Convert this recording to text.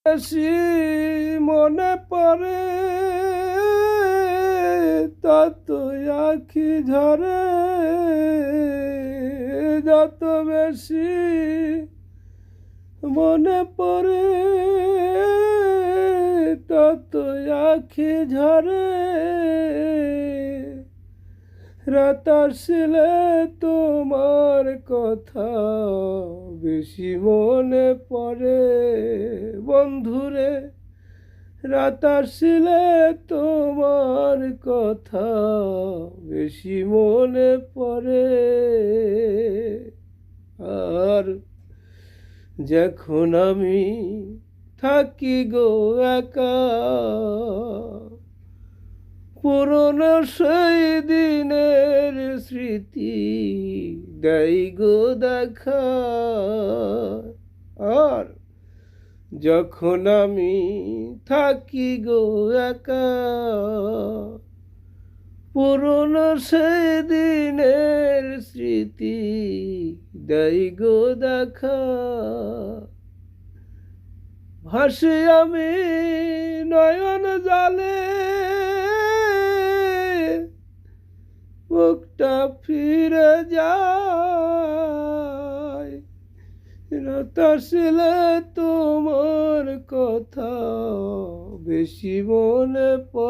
বেশি মনে পড়ে তত আখি ঝরে, যত বেশি মনে পড়ে তত আখি ঝরে। রাত আসলে তোমার কথা বেশি মনে পড়ে বন্ধুরে। রাত আসলে তোমার কথা বেশি মনে পড়ে। আর যখন আমি থাকি গো একা, পুরনো সেই দিনের স্মৃতি দেয় গো দেখা। আর যখন আমি থাকি গো একা, পুরনো সেই দিনের স্মৃতি দেয় গো দেখা। ভাসি আমি নয়ন জলে, বুকটা ফিরে যায়। রাত আসলে তোমার কথা বেশি মনে পড়ে।